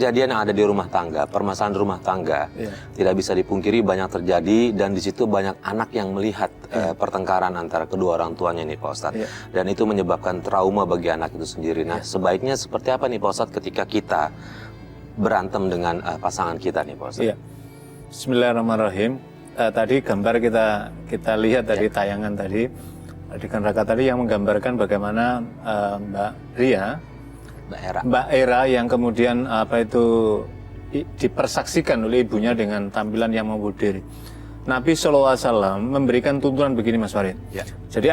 kejadian yang ada di rumah tangga, permasalahan rumah tangga, tidak bisa dipungkiri banyak terjadi dan di situ banyak anak yang melihat pertengkaran antara kedua orang tuanya nih Pak Ustadz. Dan itu menyebabkan trauma bagi anak itu sendiri. Nah, sebaiknya seperti apa nih Pak Ustadz ketika kita berantem dengan pasangan kita nih Pak Ustadz? Bismillahirrahmanirrahim. Tadi gambar kita lihat dari tayangan tadi, adegan Raka tadi yang menggambarkan bagaimana Mbak Era yang kemudian dipersaksikan oleh ibunya dengan tampilan yang membunuh diri. Nabi SAW memberikan tuntunan begini Mas Farid. Jadi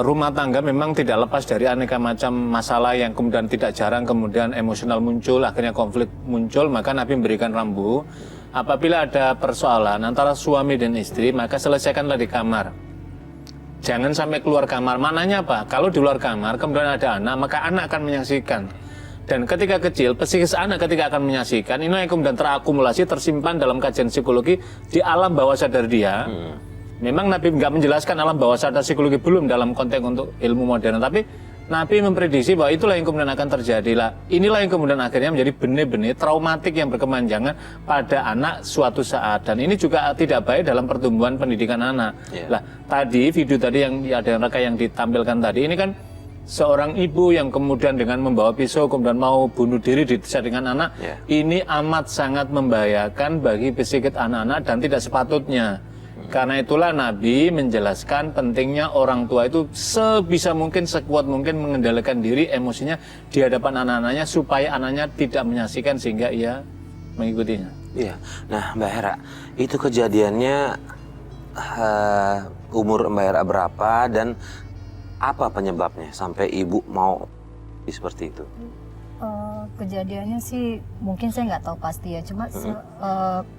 rumah tangga memang tidak lepas dari aneka macam masalah yang kemudian tidak jarang kemudian emosional muncul, akhirnya konflik muncul, maka Nabi memberikan rambu. Apabila ada persoalan antara suami dan istri, maka selesaikanlah di kamar. Jangan sampai keluar kamar. Maknanya apa? Kalau di luar kamar kemudian ada anak, maka anak akan menyaksikan. Dan ketika kecil, psikis anak ketika akan menyaksikan, ini yang kemudian terakumulasi, tersimpan dalam kajian psikologi di alam bawah sadar dia. Memang Nabi nggak menjelaskan alam bawah sadar psikologi belum dalam konteks untuk ilmu modern, tapi Nabi memprediksi bahwa itulah yang kemudian akan terjadi. Inilah yang kemudian akhirnya menjadi benih-benih traumatik yang berkepanjangan pada anak suatu saat. Dan ini juga tidak baik dalam pertumbuhan pendidikan anak. Tadi video tadi yang ada Raka yang ditampilkan tadi, ini kan seorang ibu yang kemudian dengan membawa pisau kemudian mau bunuh diri dengan anak. Ini amat sangat membahayakan bagi psikis anak-anak dan tidak sepatutnya. Karena itulah Nabi menjelaskan pentingnya orang tua itu sebisa mungkin, sekuat mungkin mengendalikan diri emosinya di hadapan anak-anaknya supaya anaknya tidak menyaksikan sehingga ia mengikutinya. Iya. Nah Mbak Hera, itu kejadiannya umur Mbak Hera berapa dan apa penyebabnya sampai ibu mau seperti itu? Kejadiannya sih mungkin saya nggak tahu pasti ya, cuma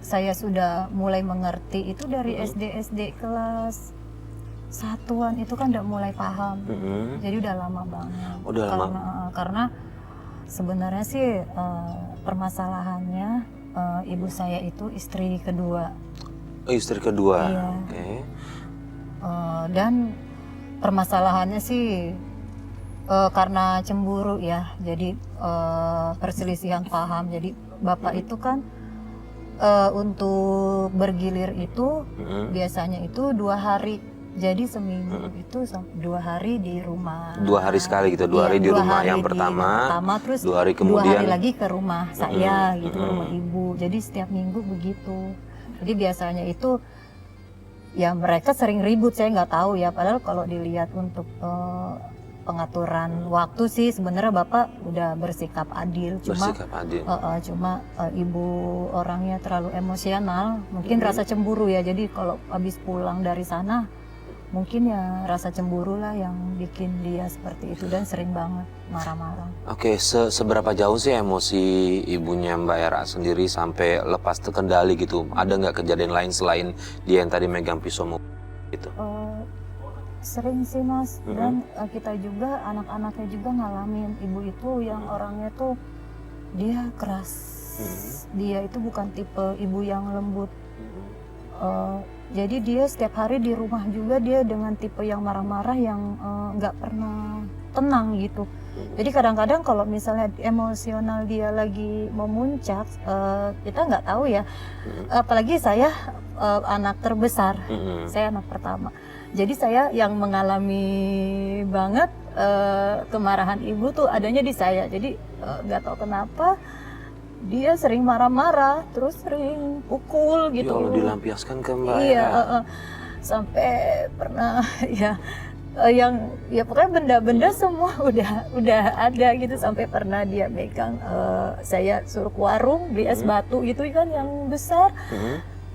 saya sudah mulai mengerti itu dari SD kelas satuan itu kan udah mulai paham, jadi udah lama banget. Karena sebenarnya sih permasalahannya ibu saya itu istri kedua. Istri kedua. Iya. Dan permasalahannya sih karena cemburu ya, jadi perselisihan paham. Jadi bapak itu kan untuk bergilir itu biasanya itu 2 hari, jadi seminggu itu 2 hari di rumah. 2 hari sekali gitu, 2 hari di rumah yang pertama, terus 2 hari kemudian 2 hari lagi ke rumah saya gitu, ke rumah ibu. Jadi setiap minggu begitu. Jadi biasanya itu ya mereka sering ribut, saya nggak tahu ya. Padahal kalau dilihat untuk pengaturan waktu sih sebenarnya bapak udah bersikap adil. Cuma ibu orangnya terlalu emosional, mungkin rasa cemburu ya. Jadi kalau habis pulang dari sana mungkin ya rasa cemburu lah yang bikin dia seperti itu dan sering banget marah-marah. Oke, seberapa jauh sih emosi ibunya Mbak Era sendiri sampai lepas terkendali gitu? Ada nggak kejadian lain selain dia yang tadi megang pisau gitu? Sering sih Mas, dan kita juga anak-anaknya juga ngalamin. Ibu itu yang orangnya tuh dia keras, dia itu bukan tipe ibu yang lembut. Jadi dia setiap hari di rumah juga dia dengan tipe yang marah-marah yang nggak pernah tenang gitu. Jadi kadang-kadang kalau misalnya emosional dia lagi memuncak, kita nggak tahu ya. Apalagi saya anak terbesar, saya anak pertama. Jadi saya yang mengalami banget kemarahan ibu tuh adanya di saya. Jadi nggak tahu kenapa dia sering marah-marah, terus sering pukul gitu. Ya Allah, dilampiaskan ke Mbak Era. Iya, sampai pernah ya yang ya pokoknya benda-benda semua udah ada gitu. Sampai pernah dia megang, saya suruh ke warung beli es batu gitu kan yang besar.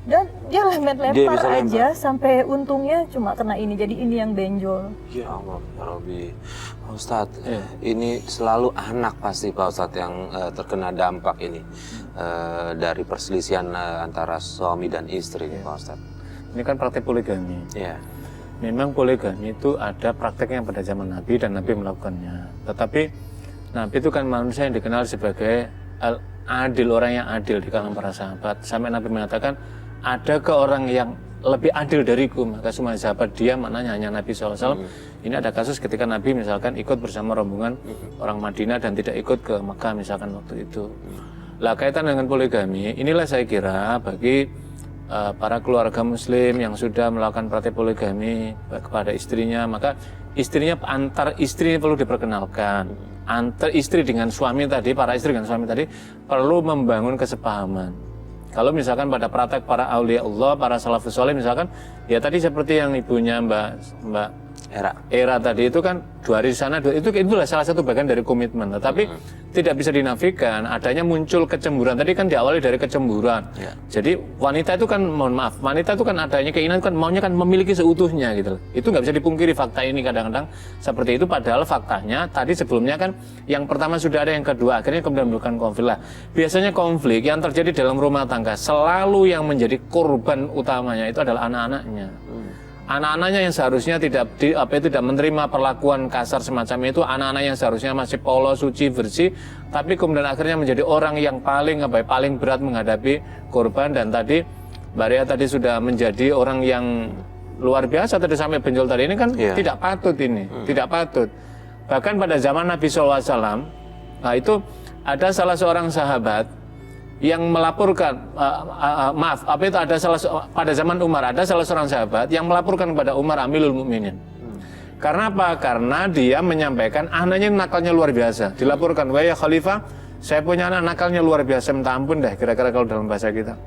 Dan dia lempar aja sampai untungnya cuma kena ini, jadi ini yang benjol. Ya Allah, ya Rabbi. Pak Ustadz, ini selalu anak pasti Pak Ustadz yang terkena dampak ini dari perselisihan antara suami dan istri Pak Ustadz. Ini kan praktek poligami. Memang poligami itu ada prakteknya pada zaman Nabi dan Nabi melakukannya. Tetapi Nabi itu kan manusia yang dikenal sebagai adil, orang yang adil di kalangan para sahabat. Sampai Nabi mengatakan, ada ke orang yang lebih adil dariku, maka semua sahabat dia, maknanya hanya Nabi SAW. Ini ada kasus ketika Nabi misalkan ikut bersama rombongan orang Madinah dan tidak ikut ke Mekah misalkan waktu itu. Lah kaitan dengan poligami, inilah saya kira bagi para keluarga muslim yang sudah melakukan praktek poligami kepada istrinya, maka istrinya antar istri ini perlu diperkenalkan. Antar istri dengan suami tadi, para istri dengan suami tadi perlu membangun kesepahaman. Kalau misalkan pada praktek para aulia Allah, para salafus saleh misalkan, ya tadi seperti yang ibunya Mbak Era tadi itu kan 2 hari di sana, itulah salah satu bagian dari komitmen. Tetapi tidak bisa dinafikan adanya muncul kecemburuan. Tadi kan diawali dari kecemburuan. Jadi wanita itu kan, mohon maaf, wanita itu kan adanya keinginan kan maunya kan memiliki seutuhnya gitu. Itu nggak bisa dipungkiri fakta ini kadang-kadang seperti itu. Padahal faktanya tadi sebelumnya kan yang pertama sudah ada, yang kedua akhirnya kemudian bukan konflik lah. Biasanya konflik yang terjadi dalam rumah tangga selalu yang menjadi korban utamanya itu adalah anak-anaknya. Anak-anaknya yang seharusnya tidak menerima perlakuan kasar semacam itu, anak-anak yang seharusnya masih polos, suci, bersih, tapi kemudian akhirnya menjadi orang yang paling berat menghadapi korban. Dan tadi Mbak Ria tadi sudah menjadi orang yang luar biasa tadi sampai benjol tadi ini kan tidak patut ini, tidak patut. Bahkan pada zaman Nabi SAW, nah itu ada salah seorang sahabat yang melaporkan, pada zaman Umar ada salah seorang sahabat yang melaporkan kepada Umar Amirul Mukminin. Karena apa? Karena dia menyampaikan anaknya nakalnya luar biasa. Dilaporkan, wahai Khalifah, saya punya anak nakalnya luar biasa, minta ampun deh kira-kira kalau dalam bahasa kita.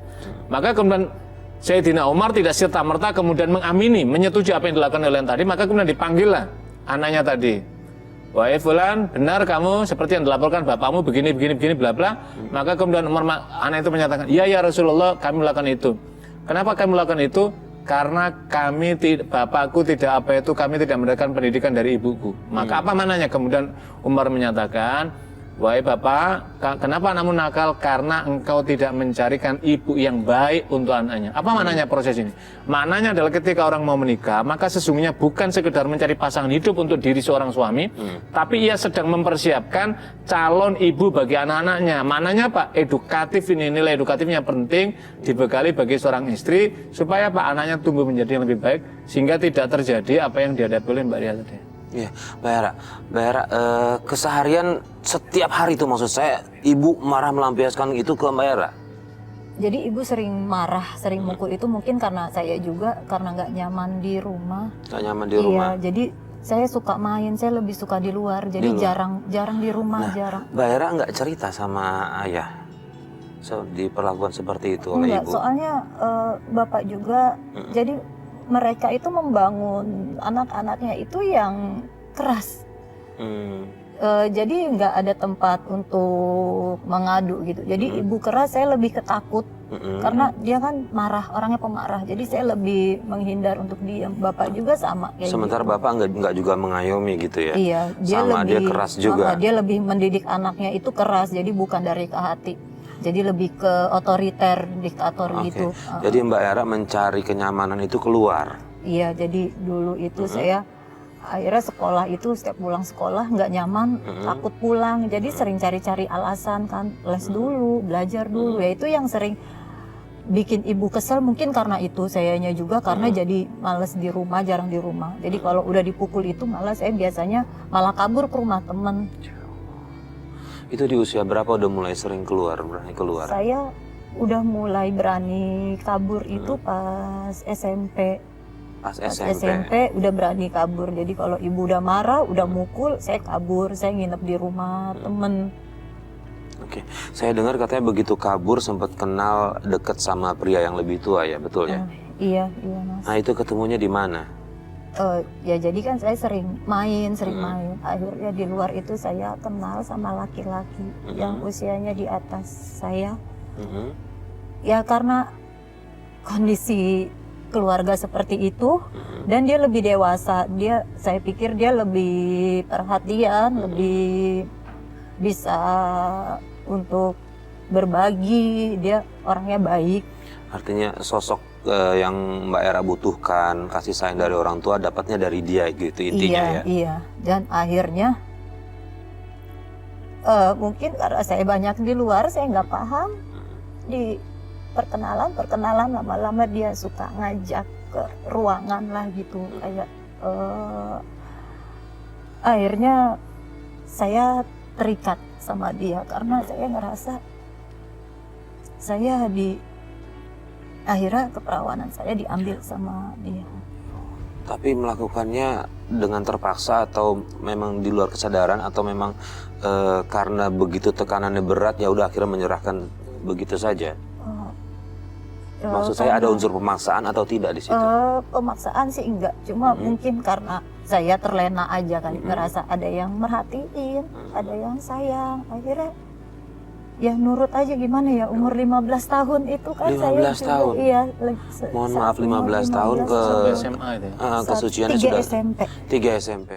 Maka kemudian Sayyidina Umar tidak serta-merta kemudian mengamini, menyetujui apa yang dilakukan oleh yang tadi, maka kemudian dipanggillah anaknya tadi. Wahai fulan, benar kamu seperti yang dilaporkan bapakmu begini bla bla. Maka kemudian anak itu menyatakan, iya ya Rasulullah, kami melakukan itu. Kenapa kami melakukan itu? Karena bapakku kami tidak mendapatkan pendidikan dari ibuku. Maka apa mananya? Kemudian Umar menyatakan, wahai bapak, kenapa anakmu nakal? Karena engkau tidak mencarikan ibu yang baik untuk anaknya. Apa maknanya proses ini? Maknanya adalah ketika orang mau menikah, maka sesungguhnya bukan sekedar mencari pasangan hidup untuk diri seorang suami, tapi ia sedang mempersiapkan calon ibu bagi anak-anaknya. Maknanya apa? Edukatif ini, nilai edukatifnya penting dibekali bagi seorang istri, supaya anaknya tumbuh menjadi yang lebih baik, sehingga tidak terjadi apa yang dihadapi oleh Mbak Ria tadi. Iya, Mbak Hera, keseharian setiap hari itu maksud saya, ibu marah melampiaskan itu ke Mbak Hera? Jadi ibu sering marah, sering mukul itu mungkin karena saya juga, karena nggak nyaman di rumah. Nggak nyaman di rumah? Iya, jadi saya suka main, saya lebih suka di luar, jadi jarang di rumah, jarang. Mbak Hera nggak cerita sama ayah diperlakukan seperti itu oleh ibu? Soalnya bapak juga, jadi mereka itu membangun anak-anaknya itu yang keras. Jadi nggak ada tempat untuk mengadu gitu. Jadi ibu keras, saya lebih ketakut karena dia kan marah, orangnya pemarah. Jadi saya lebih menghindar untuk diam. Bapak juga sama. Sementara gitu. Bapak nggak juga mengayomi gitu ya? Iya, dia keras juga. Dia lebih mendidik anaknya itu keras. Jadi bukan dari ke hati. Jadi lebih ke otoriter, diktator gitu. Jadi Mbak Hera mencari kenyamanan itu keluar? Iya, jadi dulu itu saya akhirnya sekolah itu setiap pulang sekolah nggak nyaman, takut pulang. Jadi sering cari-cari alasan kan, les dulu, belajar dulu. Ya itu yang sering bikin ibu kesel, mungkin karena itu sayanya juga karena jadi males di rumah, jarang di rumah. Jadi kalau udah dipukul itu malah saya biasanya malah kabur ke rumah temen. Itu di usia berapa udah mulai sering berani keluar? Saya udah mulai berani kabur itu pas SMP. Pas SMP udah berani kabur. Jadi kalau ibu udah marah, udah mukul, saya kabur. Saya nginep di rumah temen. Oke, saya dengar katanya begitu kabur sempat kenal deket sama pria yang lebih tua ya, betul ya? Iya Mas. Nah itu ketemunya di mana? Ya jadi kan saya sering main. Akhirnya di luar itu saya kenal sama laki-laki yang usianya di atas saya. Ya karena kondisi keluarga seperti itu dan dia lebih dewasa. Saya pikir dia lebih perhatian, lebih bisa untuk berbagi. Dia orangnya baik. Artinya sosok yang Mbak Hera butuhkan, kasih sayang dari orang tua, dapatnya dari dia gitu intinya. Iya. Dan akhirnya mungkin karena saya banyak di luar, saya nggak paham. Di perkenalan lama-lama dia suka ngajak ke ruangan lah gitu, kayak akhirnya saya terikat sama dia karena saya ngerasa saya akhirnya keperawanan saya diambil sama dia. Tapi melakukannya dengan terpaksa atau memang di luar kesadaran atau memang karena begitu tekanannya berat ya udah akhirnya menyerahkan begitu saja? Maksud saya ada unsur pemaksaan atau tidak di situ? Pemaksaan sih enggak, cuma mungkin karena saya terlena aja kan, ngerasa ada yang merhatiin, ada yang sayang, akhirnya ya nurut aja gimana ya, umur 15 tahun itu kan 15 saya tahun? juga, iya. Mohon maaf 15 tahun ke Sampai SMA itu ya? kesuciannya 3 sudah SMP. 3 SMP.